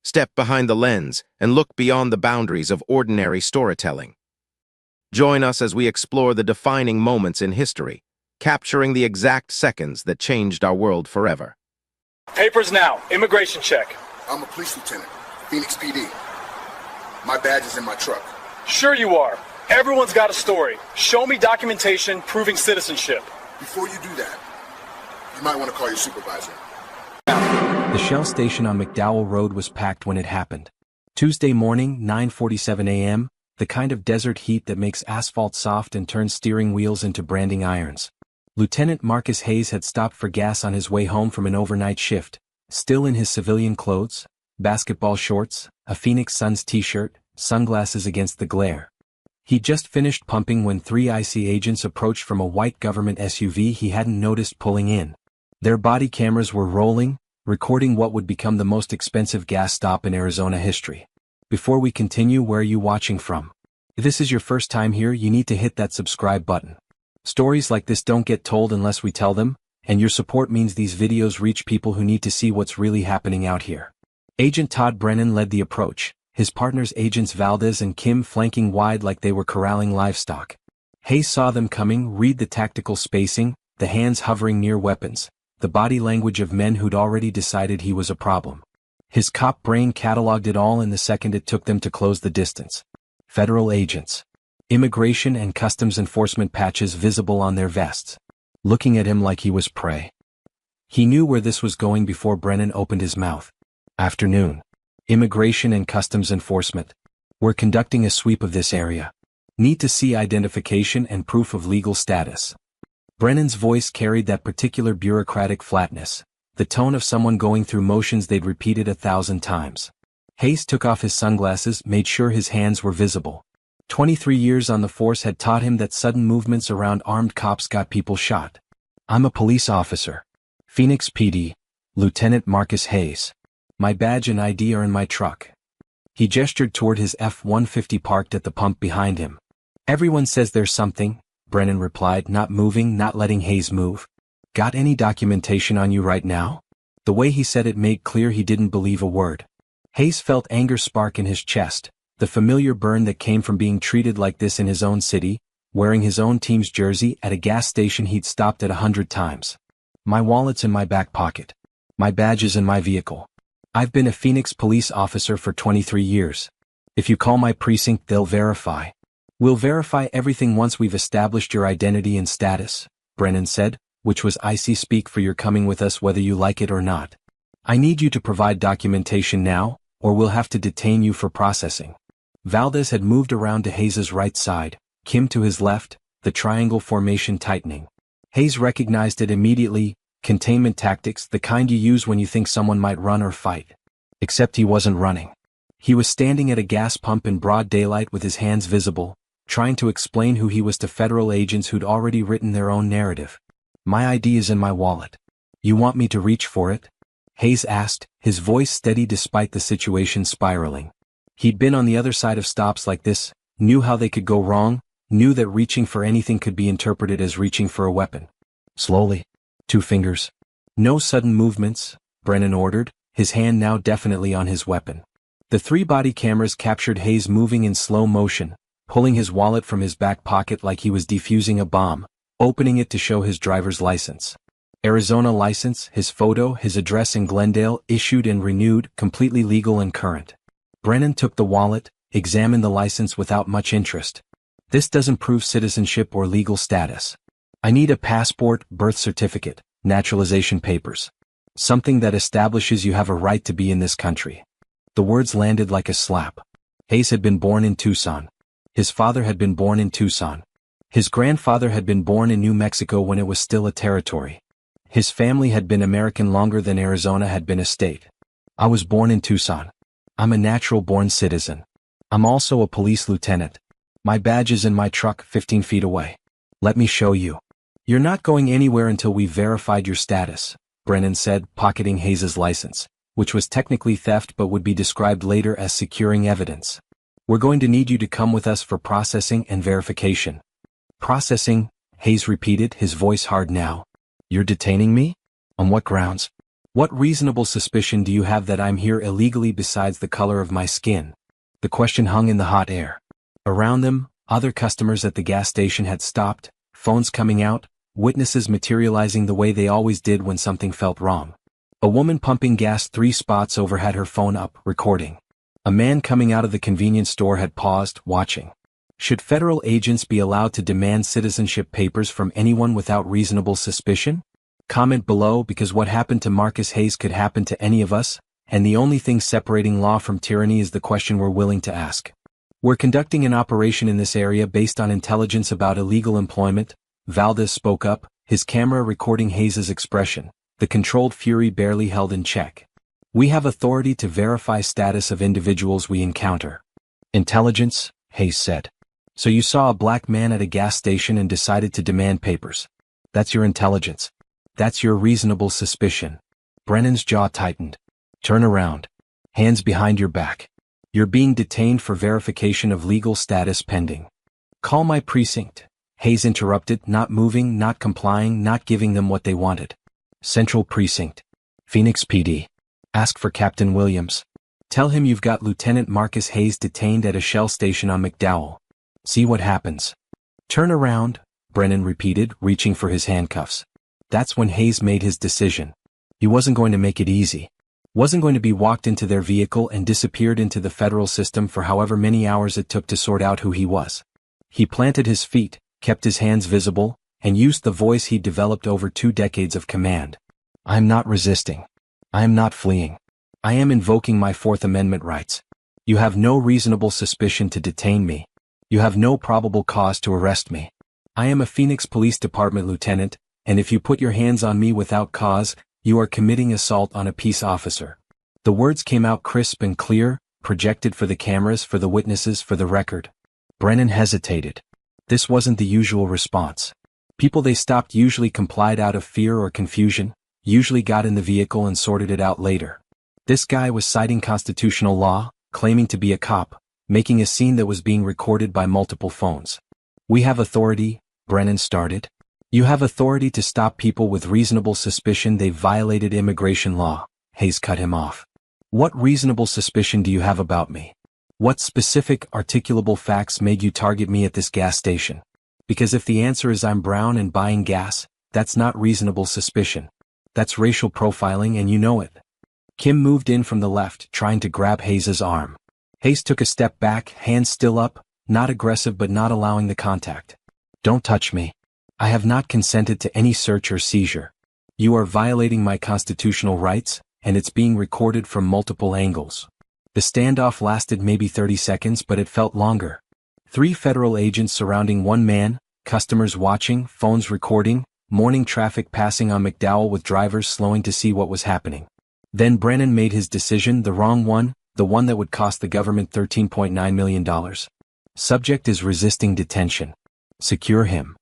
step behind the lens, and look beyond the boundaries of ordinary storytelling. Join us as we explore the defining moments in history, capturing the exact seconds that changed our world forever. Papers now. Immigration check. I'm a police lieutenant, Phoenix PD. My badge is in my truck. Sure you are. Everyone's got a story. Show me documentation proving citizenship. Before you do that, you might want to call your supervisor. The Shell station on McDowell Road was packed when it happened. Tuesday morning, 9:47 a.m., the kind of desert heat that makes asphalt soft and turns steering wheels into branding irons. Lieutenant Marcus Hayes had stopped for gas on his way home from an overnight shift, still in his civilian clothes, basketball shorts, a Phoenix Suns t-shirt, sunglasses against the glare. He'd just finished pumping when 3 IC agents approached from a white government SUV he hadn't noticed pulling in. Their body cameras were rolling, recording what would become the most expensive gas stop in Arizona history. Before we continue, where are you watching from? If this is your first time here, you need to hit that subscribe button. Stories like this don't get told unless we tell them, and your support means these videos reach people who need to see what's really happening out here. Agent Todd Brennan led the approach, his partners Agents Valdez and Kim flanking wide like they were corralling livestock. Hayes saw them coming, read the tactical spacing, the hands hovering near weapons, the body language of men who'd already decided he was a problem. His cop brain cataloged it all in the second it took them to close the distance. Federal agents. Immigration and Customs Enforcement patches visible on their vests. Looking at him like he was prey. He knew where this was going before Brennan opened his mouth. Afternoon. Immigration and Customs Enforcement. We're conducting a sweep of this area. Need to see identification and proof of legal status. Brennan's voice carried that particular bureaucratic flatness, the tone of someone going through motions they'd repeated 1,000 times. Hayes took off his sunglasses, made sure his hands were visible. 23 years on the force had taught him that sudden movements around armed cops got people shot. I'm a police officer. Phoenix PD, Lieutenant Marcus Hayes. My badge and ID are in my truck. He gestured toward his F-150 parked at the pump behind him. Everyone says there's something, Brennan replied, not moving, not letting Hayes move. Got any documentation on you right now? The way he said it made clear he didn't believe a word. Hayes felt anger spark in his chest, the familiar burn that came from being treated like this in his own city, wearing his own team's jersey at a gas station he'd stopped at 100 times. My wallet's in my back pocket. My badge is in my vehicle. I've been a Phoenix police officer for 23 years. If you call my precinct, they'll verify. We'll verify everything once we've established your identity and status, Brennan said, which was icy speak for you're coming with us whether you like it or not. I need you to provide documentation now, or we'll have to detain you for processing. Valdez had moved around to Hayes' right side, Kim to his left, the triangle formation tightening. Hayes recognized it immediately, containment tactics, the kind you use when you think someone might run or fight. Except he wasn't running. He was standing at a gas pump in broad daylight with his hands visible, trying to explain who he was to federal agents who'd already written their own narrative. My ID is in my wallet. You want me to reach for it? Hayes asked, his voice steady despite the situation spiraling. He'd been on the other side of stops like this, knew how they could go wrong, knew that reaching for anything could be interpreted as reaching for a weapon. Slowly. 2 fingers. No sudden movements, Brennan ordered, his hand now definitely on his weapon. The 3 body cameras captured Hayes moving in slow motion, pulling his wallet from his back pocket like he was defusing a bomb, opening it to show his driver's license. Arizona license, his photo, his address in Glendale, issued and renewed, completely legal and current. Brennan took the wallet, examined the license without much interest. This doesn't prove citizenship or legal status. I need a passport, birth certificate, naturalization papers. Something that establishes you have a right to be in this country. The words landed like a slap. Hayes had been born in Tucson. His father had been born in Tucson. His grandfather had been born in New Mexico when it was still a territory. His family had been American longer than Arizona had been a state. I was born in Tucson. I'm a natural-born citizen. I'm also a police lieutenant. My badge is in my truck 15 feet away. Let me show you. You're not going anywhere until we've verified your status, Brennan said, pocketing Hayes' license, which was technically theft but would be described later as securing evidence. We're going to need you to come with us for processing and verification. Processing, Hayes repeated, his voice hard now. You're detaining me? On what grounds? What reasonable suspicion do you have that I'm here illegally besides the color of my skin? The question hung in the hot air. Around them, other customers at the gas station had stopped, phones coming out, witnesses materializing the way they always did when something felt wrong. A woman pumping gas 3 spots over had her phone up, recording. A man coming out of the convenience store had paused, watching. Should federal agents be allowed to demand citizenship papers from anyone without reasonable suspicion? Comment below, because what happened to Marcus Hayes could happen to any of us, and the only thing separating law from tyranny is the question we're willing to ask. We're conducting an operation in this area based on intelligence about illegal employment. Valdez spoke up, his camera recording Hayes's expression, the controlled fury barely held in check. We have authority to verify status of individuals we encounter. Intelligence, Hayes said. So you saw a black man at a gas station and decided to demand papers. That's your intelligence. That's your reasonable suspicion. Brennan's jaw tightened. Turn around. Hands behind your back. You're being detained for verification of legal status pending. Call my precinct. Hayes interrupted, not moving, not complying, not giving them what they wanted. Central Precinct. Phoenix PD. Ask for Captain Williams. Tell him you've got Lieutenant Marcus Hayes detained at a Shell station on McDowell. See what happens. Turn around, Brennan repeated, reaching for his handcuffs. That's when Hayes made his decision. He wasn't going to make it easy. Wasn't going to be walked into their vehicle and disappeared into the federal system for however many hours it took to sort out who he was. He planted his feet, kept his hands visible, and used the voice he'd developed over 2 decades of command. I am not resisting. I am not fleeing. I am invoking my Fourth Amendment rights. You have no reasonable suspicion to detain me. You have no probable cause to arrest me. I am a Phoenix Police Department lieutenant, and if you put your hands on me without cause, you are committing assault on a peace officer. The words came out crisp and clear, projected for the cameras, for the witnesses, for the record. Brennan hesitated. This wasn't the usual response. People they stopped usually complied out of fear or confusion, usually got in the vehicle and sorted it out later. This guy was citing constitutional law, claiming to be a cop, making a scene that was being recorded by multiple phones. We have authority, Brennan started. You have authority to stop people with reasonable suspicion they've violated immigration law. Hayes cut him off. What reasonable suspicion do you have about me? What specific, articulable facts made you target me at this gas station? Because if the answer is I'm brown and buying gas, that's not reasonable suspicion. That's racial profiling and you know it. Kim moved in from the left, trying to grab Hayes's arm. Hayes took a step back, hands still up, not aggressive but not allowing the contact. Don't touch me. I have not consented to any search or seizure. You are violating my constitutional rights, and it's being recorded from multiple angles. The standoff lasted maybe 30 seconds, but it felt longer. 3 federal agents surrounding one man, customers watching, phones recording, morning traffic passing on McDowell with drivers slowing to see what was happening. Then Brennan made his decision, the wrong one, the one that would cost the government $13.9 million. Subject is resisting detention. Secure him.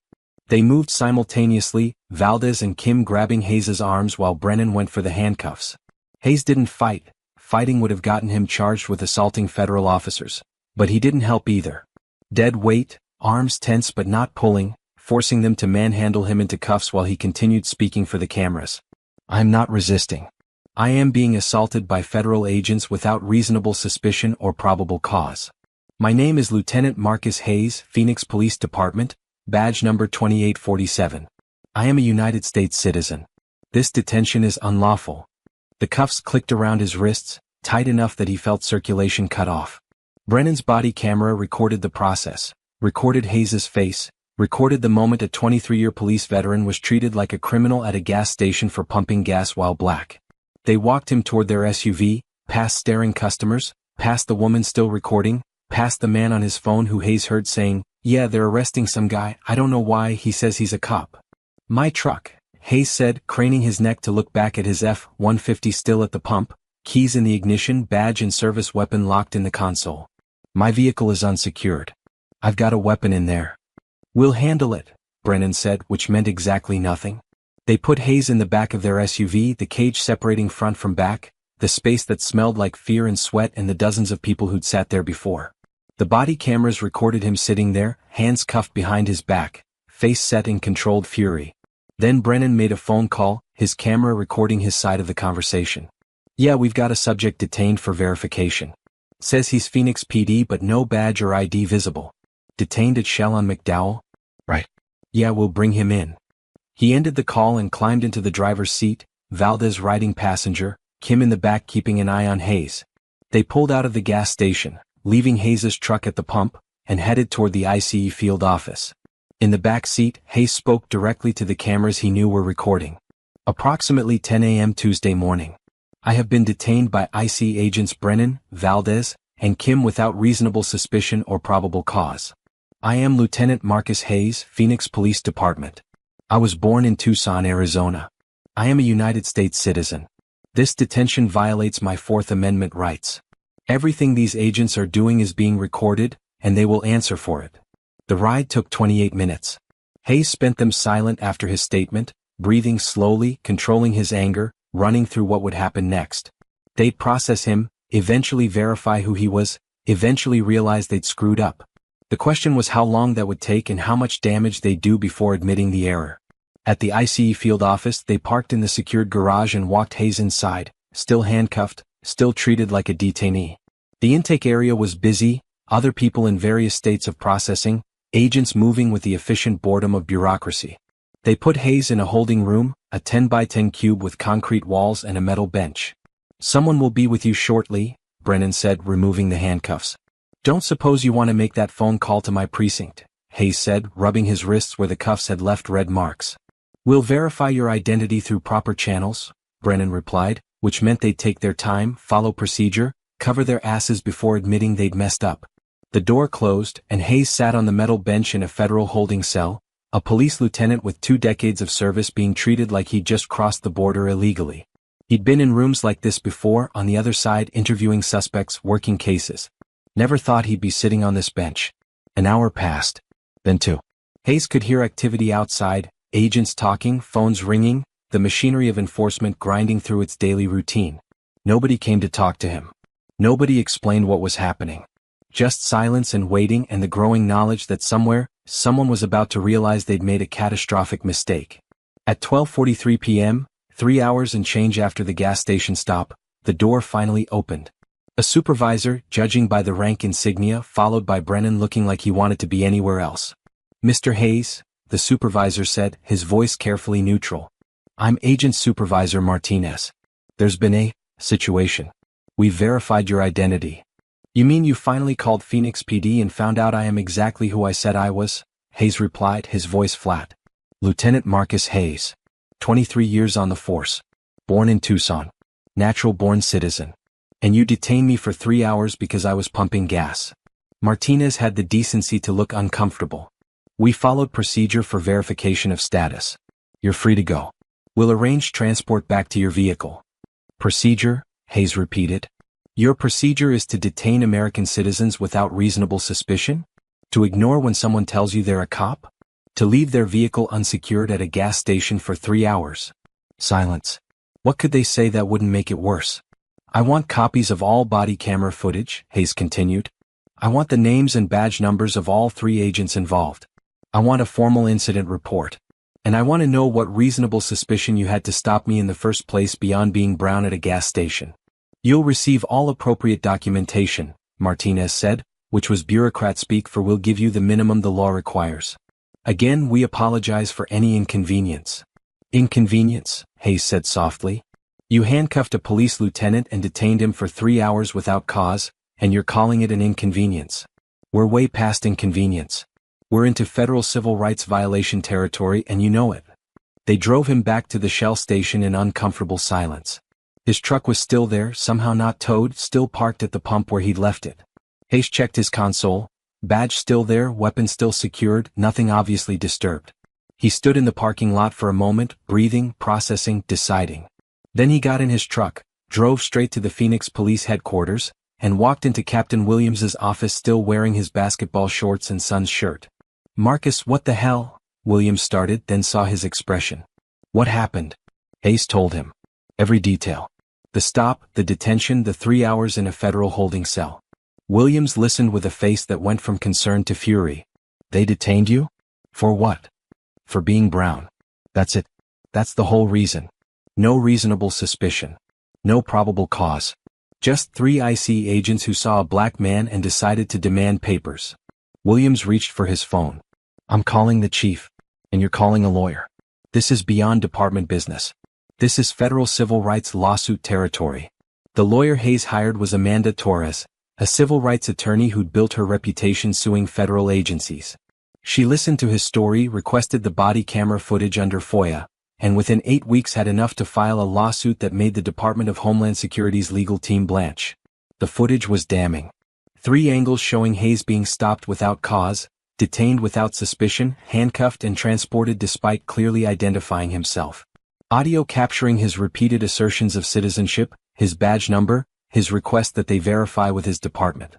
They moved simultaneously, Valdez and Kim grabbing Hayes's arms while Brennan went for the handcuffs. Hayes didn't fight. Fighting would have gotten him charged with assaulting federal officers. But he didn't help either. Dead weight, arms tense but not pulling, forcing them to manhandle him into cuffs while he continued speaking for the cameras. I'm not resisting. I am being assaulted by federal agents without reasonable suspicion or probable cause. My name is Lieutenant Marcus Hayes, Phoenix Police Department, badge number 2847. I am a United States citizen. This detention is unlawful. The cuffs clicked around his wrists, tight enough that he felt circulation cut off. Brennan's body camera recorded the process, recorded Hayes's face, recorded the moment a 23-year police veteran was treated like a criminal at a gas station for pumping gas while black. They walked him toward their SUV, past staring customers, past the woman still recording, past the man on his phone who Hayes heard saying, "Yeah, they're arresting some guy, I don't know why, he says he's a cop." My truck, Hayes said, craning his neck to look back at his F-150 still at the pump, keys in the ignition, badge and service weapon locked in the console. My vehicle is unsecured. I've got a weapon in there. We'll handle it, Brennan said, which meant exactly nothing. They put Hayes in the back of their SUV, the cage separating front from back, the space that smelled like fear and sweat and the dozens of people who'd sat there before. The body cameras recorded him sitting there, hands cuffed behind his back, face set in controlled fury. Then Brennan made a phone call, his camera recording his side of the conversation. Yeah, we've got a subject detained for verification. Says he's Phoenix PD but no badge or ID visible. Detained at Shell on McDowell? Right. Yeah, we'll bring him in. He ended the call and climbed into the driver's seat, Valdez riding passenger, Kim in the back keeping an eye on Hayes. They pulled out of the gas station, leaving Hayes' truck at the pump, and headed toward the ICE field office. In the back seat, Hayes spoke directly to the cameras he knew were recording. Approximately 10 a.m. Tuesday morning. I have been detained by ICE agents Brennan, Valdez, and Kim without reasonable suspicion or probable cause. I am Lieutenant Marcus Hayes, Phoenix Police Department. I was born in Tucson, Arizona. I am a United States citizen. This detention violates my Fourth Amendment rights. Everything these agents are doing is being recorded, and they will answer for it. The ride took 28 minutes. Hayes spent them silent after his statement, breathing slowly, controlling his anger, running through what would happen next. They'd process him, eventually verify who he was, eventually realize they'd screwed up. The question was how long that would take and how much damage they'd do before admitting the error. At the ICE field office, they parked in the secured garage and walked Hayes inside, still handcuffed, still treated like a detainee. The intake area was busy, other people in various states of processing, agents moving with the efficient boredom of bureaucracy. They put Hayes in a holding room, a 10 by 10 cube with concrete walls and a metal bench. Someone will be with you shortly, Brennan said, removing the handcuffs. Don't suppose you want to make that phone call to my precinct, Hayes said, rubbing his wrists where the cuffs had left red marks. We'll verify your identity through proper channels, Brennan replied, which meant they'd take their time, follow procedure, cover their asses before admitting they'd messed up. The door closed, and Hayes sat on the metal bench in a federal holding cell, a police lieutenant with 2 decades of service being treated like he'd just crossed the border illegally. He'd been in rooms like this before, on the other side interviewing suspects, working cases. Never thought he'd be sitting on this bench. An hour passed. Then 2. Hayes could hear activity outside, agents talking, phones ringing, the machinery of enforcement grinding through its daily routine. Nobody came to talk to him. Nobody explained what was happening. Just silence and waiting and the growing knowledge that somewhere, someone was about to realize they'd made a catastrophic mistake. At 12:43 p.m., 3 hours and change after the gas station stop, the door finally opened. A supervisor, judging by the rank insignia, followed by Brennan looking like he wanted to be anywhere else. Mr. Hayes, the supervisor said, his voice carefully neutral. I'm Agent Supervisor Martinez. There's been a situation. We've verified your identity. You mean you finally called Phoenix PD and found out I am exactly who I said I was? Hayes replied, his voice flat. Lieutenant Marcus Hayes. 23 years on the force. Born in Tucson. Natural-born citizen. And you detained me for 3 hours because I was pumping gas. Martinez had the decency to look uncomfortable. We followed procedure for verification of status. You're free to go. We'll arrange transport back to your vehicle. Procedure? Hayes repeated. Your procedure is to detain American citizens without reasonable suspicion? To ignore when someone tells you they're a cop? To leave their vehicle unsecured at a gas station for 3 hours? Silence. What could they say that wouldn't make it worse? I want copies of all body camera footage, Hayes continued. I want the names and badge numbers of all 3 agents involved. I want a formal incident report. And I want to know what reasonable suspicion you had to stop me in the first place beyond being brown at a gas station. You'll receive all appropriate documentation, Martinez said, which was bureaucrat speak for we'll give you the minimum the law requires. Again, we apologize for any inconvenience. Inconvenience, Hayes said softly. You handcuffed a police lieutenant and detained him for 3 hours without cause, and you're calling it an inconvenience. We're way past inconvenience. We're into federal civil rights violation territory and you know it. They drove him back to the Shell station in uncomfortable silence. His truck was still there, somehow not towed, still parked at the pump where he'd left it. Hayes checked his console. Badge still there, weapon still secured, nothing obviously disturbed. He stood in the parking lot for a moment, breathing, processing, deciding. Then he got in his truck, drove straight to the Phoenix Police Headquarters, and walked into Captain Williams's office still wearing his basketball shorts and son's shirt. Marcus, what the hell? Williams started, then saw his expression. What happened? Hayes told him. Every detail. The stop, the detention, the 3 hours in a federal holding cell. Williams listened with a face that went from concern to fury. They detained you? For what? For being brown. That's it. That's the whole reason. No reasonable suspicion. No probable cause. Just 3 IC agents who saw a black man and decided to demand papers. Williams reached for his phone. I'm calling the chief. And you're calling a lawyer. This is beyond department business. This is federal civil rights lawsuit territory. The lawyer Hayes hired was Amanda Torres, a civil rights attorney who'd built her reputation suing federal agencies. She listened to his story, requested the body camera footage under FOIA, and within 8 weeks had enough to file a lawsuit that made the Department of Homeland Security's legal team blanch. The footage was damning. 3 angles showing Hayes being stopped without cause, detained without suspicion, handcuffed and transported despite clearly identifying himself. Audio capturing his repeated assertions of citizenship, his badge number, his request that they verify with his department.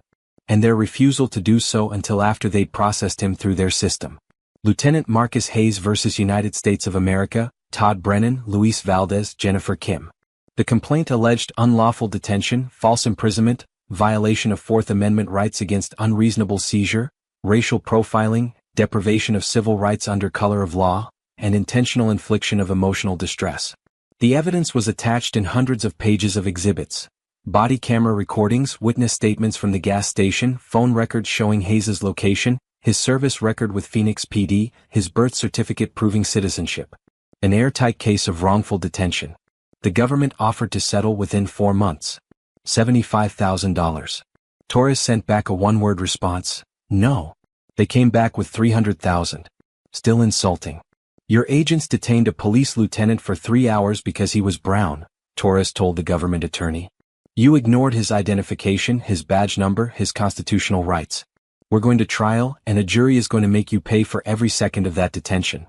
And their refusal to do so until after they'd processed him through their system. Lieutenant Marcus Hayes versus United States of America, Todd Brennan, Luis Valdez, Jennifer Kim. The complaint alleged unlawful detention, false imprisonment, violation of Fourth Amendment rights against unreasonable seizure, racial profiling, deprivation of civil rights under color of law, and intentional infliction of emotional distress. The evidence was attached in hundreds of pages of exhibits. Body camera recordings, witness statements from the gas station, phone records showing Hayes' location, his service record with Phoenix PD, his birth certificate proving citizenship. An airtight case of wrongful detention. The government offered to settle within 4 months. $75,000. Torres sent back a one-word response, no. They came back with $300,000. Still insulting. Your agents detained a police lieutenant for 3 hours because he was brown, Torres told the government attorney. You ignored his identification, his badge number, his constitutional rights. We're going to trial, and a jury is going to make you pay for every second of that detention.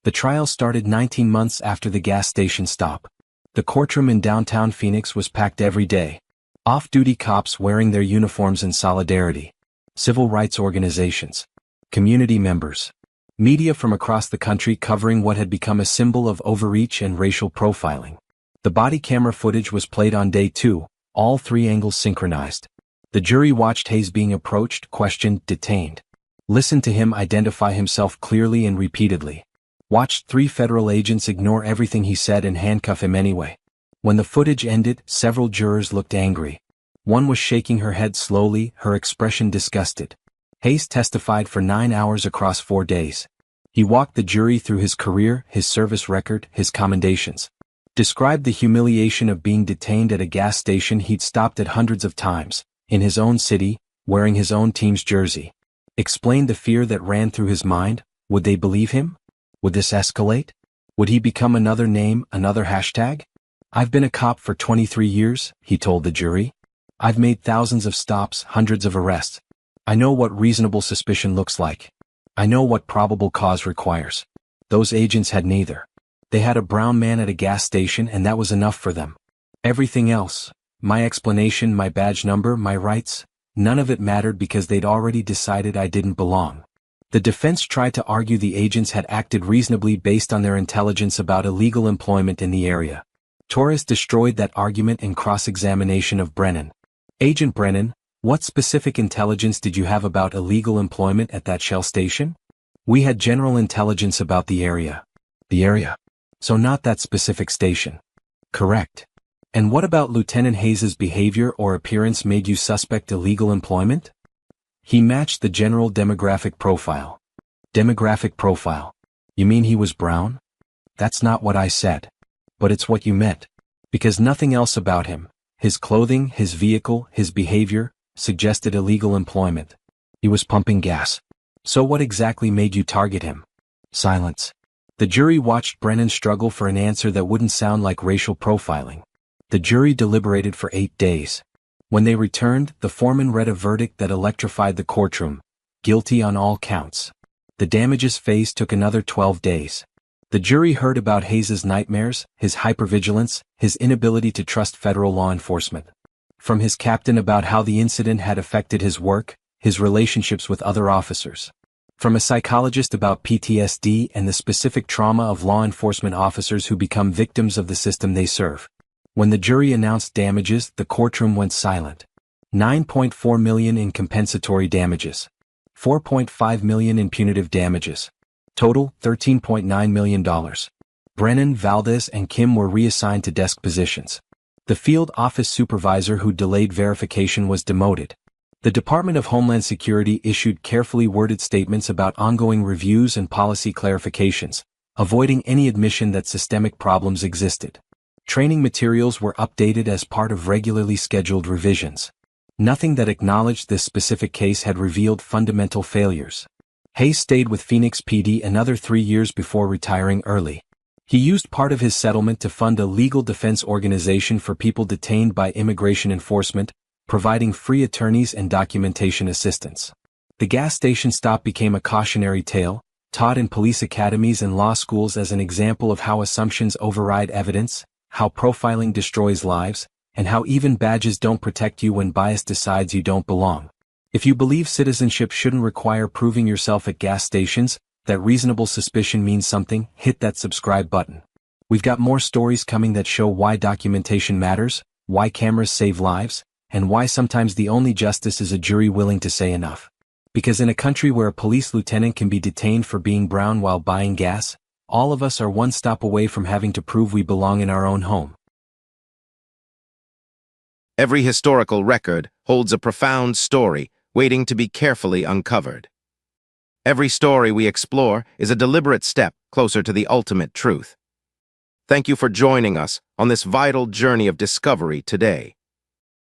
The trial started 19 months after the gas station stop. The courtroom in downtown Phoenix was packed every day. Off-duty cops wearing their uniforms in solidarity. Civil rights organizations. Community members. Media from across the country covering what had become a symbol of overreach and racial profiling. The body camera footage was played on day 2. All 3 angles synchronized. The jury watched Hayes being approached, questioned, detained. Listened to him identify himself clearly and repeatedly. Watched 3 federal agents ignore everything he said and handcuff him anyway. When the footage ended, several jurors looked angry. One was shaking her head slowly, her expression disgusted. Hayes testified for 9 hours across 4 days. He walked the jury through his career, his service record, his commendations. Described the humiliation of being detained at a gas station he'd stopped at hundreds of times, in his own city, wearing his own team's jersey. Explained the fear that ran through his mind. Would they believe him? Would this escalate? Would he become another name, another hashtag? I've been a cop for 23 years, he told the jury. I've made thousands of stops, hundreds of arrests. I know what reasonable suspicion looks like. I know what probable cause requires. Those agents had neither. They had a brown man at a gas station and that was enough for them. Everything else, my explanation, my badge number, my rights, none of it mattered because they'd already decided I didn't belong. The defense tried to argue the agents had acted reasonably based on their intelligence about illegal employment in the area. Torres destroyed that argument in cross-examination of Brennan. Agent Brennan, what specific intelligence did you have about illegal employment at that Shell station? We had general intelligence about the area. The area. So not that specific station. Correct. And what about Lieutenant Hayes' behavior or appearance made you suspect illegal employment? He matched the general demographic profile. Demographic profile. You mean he was brown? That's not what I said. But it's what you meant. Because nothing else about him, his clothing, his vehicle, his behavior, suggested illegal employment. He was pumping gas. So what exactly made you target him? Silence. The jury watched Brennan struggle for an answer that wouldn't sound like racial profiling. The jury deliberated for 8 days. When they returned, the foreman read a verdict that electrified the courtroom. Guilty on all counts. The damages phase took another 12 days. The jury heard about Hayes' nightmares, his hypervigilance, his inability to trust federal law enforcement. From his captain about how the incident had affected his work, his relationships with other officers. From a psychologist about PTSD and the specific trauma of law enforcement officers who become victims of the system they serve. When the jury announced damages, the courtroom went silent. $9.4 million in compensatory damages. $4.5 million in punitive damages. Total, $13.9 million. Brennan, Valdez, and Kim were reassigned to desk positions. The field office supervisor who delayed verification was demoted. The Department of Homeland Security issued carefully worded statements about ongoing reviews and policy clarifications, avoiding any admission that systemic problems existed. Training materials were updated as part of regularly scheduled revisions. Nothing that acknowledged this specific case had revealed fundamental failures. Hayes stayed with Phoenix PD another 3 years before retiring early. He used part of his settlement to fund a legal defense organization for people detained by immigration enforcement, providing free attorneys and documentation assistance. The gas station stop became a cautionary tale, taught in police academies and law schools as an example of how assumptions override evidence, how profiling destroys lives, and how even badges don't protect you when bias decides you don't belong. If you believe citizenship shouldn't require proving yourself at gas stations, that reasonable suspicion means something, hit that subscribe button. We've got more stories coming that show why documentation matters, why cameras save lives, and why sometimes the only justice is a jury willing to say enough. Because in a country where a police lieutenant can be detained for being brown while buying gas, all of us are one stop away from having to prove we belong in our own home. Every historical record holds a profound story waiting to be carefully uncovered. Every story we explore is a deliberate step closer to the ultimate truth. Thank you for joining us on this vital journey of discovery today.